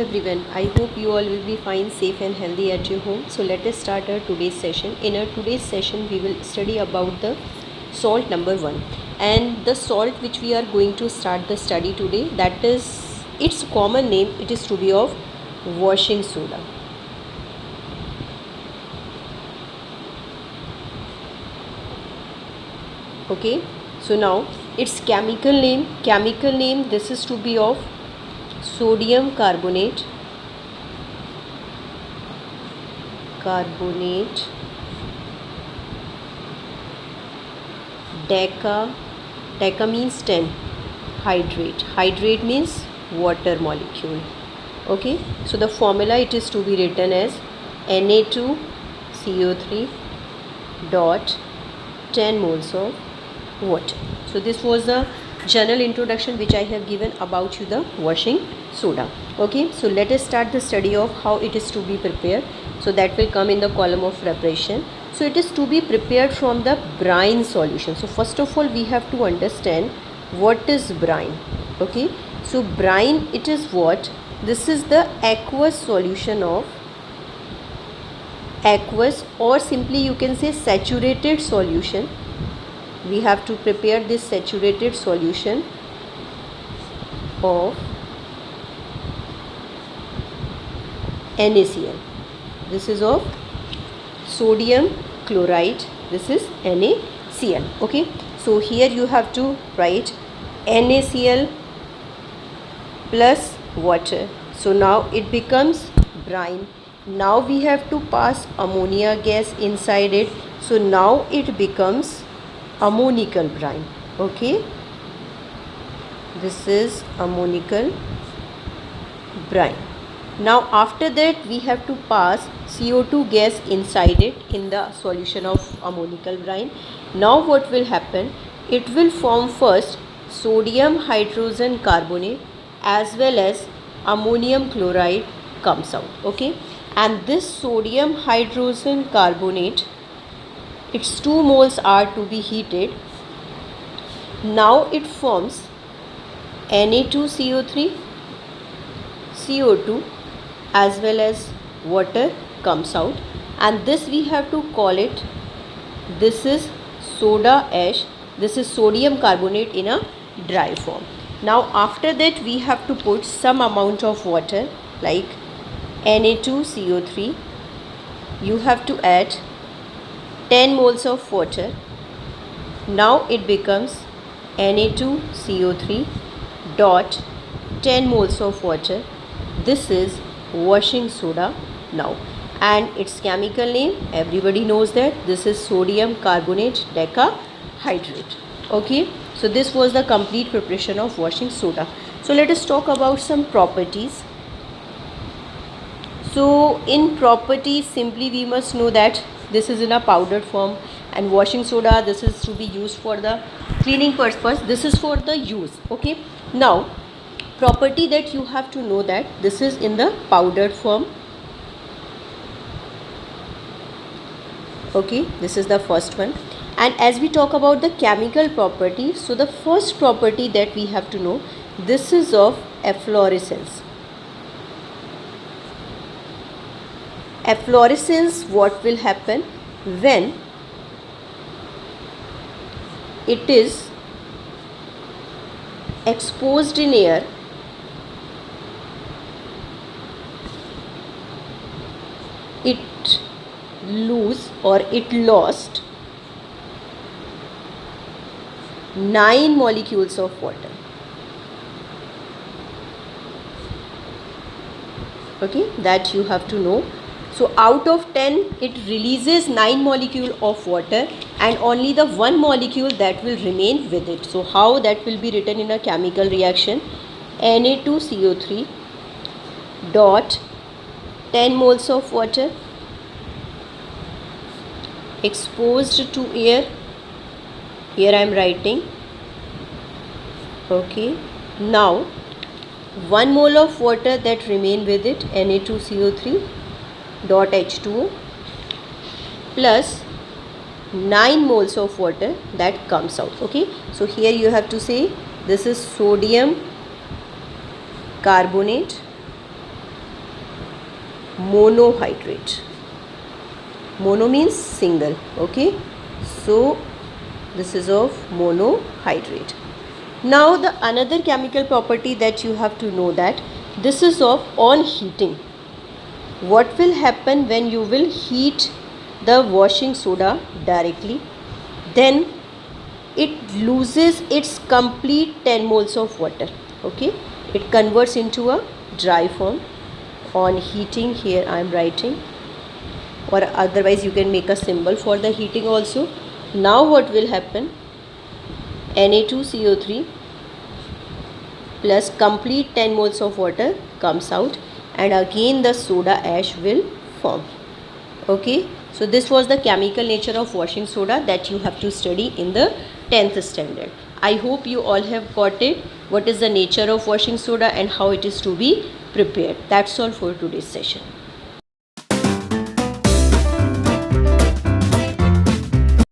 everyone, I hope you all will be fine, safe and healthy at your home. So let us start our today's session. In our today's session we will study about the salt number 1, and the salt which we are going to start the study today, that is its common name, it is to be of washing soda. Okay, so now its chemical name, this is to be of sodium carbonate deca means 10, hydrate means water molecule. Okay, so the formula, it is to be written as Na2CO3 dot 10 moles of water. So this was the general introduction which I have given about you the washing soda. Okay, so let us start the study of how it is to be prepared. So that will come in the column of preparation. So it is to be prepared from the brine solution. So first of all we have to understand what is brine. Okay, so brine, it is what? This is the aqueous solution of or simply you can say saturated solution. We have to prepare this saturated solution of NaCl. This is of sodium chloride. This is NaCl. Okay, so here you have to write NaCl plus water. So now it becomes brine. Now we have to pass ammonia gas inside it. So now it becomes ammonical brine. Okay, this is ammonical brine. Now after that we have to pass CO2 gas inside it in the solution of ammonical brine. Now what will happen? It will form first sodium hydrogen carbonate as well as ammonium chloride comes out. Okay, and this sodium hydrogen carbonate, its 2 moles are to be heated. Now it forms Na2CO3, CO2 as well as water comes out, and this we have to call it, this is soda ash, this is sodium carbonate in a dry form. Now after that we have to put some amount of water like Na2CO3. You have to add 10 moles of water. Now it becomes Na2CO3 dot 10 moles of water. This is washing soda now, and its chemical name, everybody knows that this is sodium carbonate decahydrate. Okay, so this was the complete preparation of washing soda. So let us talk about some properties. So in properties, simply we must know that this is in a powdered form, and washing soda, this is to be used for the cleaning purpose, this is for the use. Okay, now property that you have to know, that this is in the powdered form. Okay, this is the first one. And as we talk about the chemical property, so the first property that we have to know, this is of efflorescence. Efflorescence, what will happen when it is exposed in air? It lost 9 molecules of water. Okay, that you have to know. So out of 10 it releases 9 molecule of water, and only the 1 molecule that will remain with it. So how that will be written in a chemical reaction? Na2CO3 dot 10 moles of water exposed to air. Here I am writing. Okay, now 1 mole of water that remain with it, Na2CO3 dot H2O, plus 9 moles of water that comes out. Okay, so here you have to say this is sodium carbonate monohydrate. Mono means single. Okay, so this is of monohydrate. Now the another chemical property that you have to know, that this is of on heating. What will happen when you will heat the washing soda directly? Then it loses its complete 10 moles of water. Okay, it converts into a dry form on heating. Here I am writing, or otherwise you can make a symbol for the heating also. Now what will happen? Na2CO3 plus complete 10 moles of water comes out, and again the soda ash will form. Okay, so this was the chemical nature of washing soda that you have to study in the 10th standard. I hope you all have got it. What is the nature of washing soda and how it is to be prepared. That's all for today's session.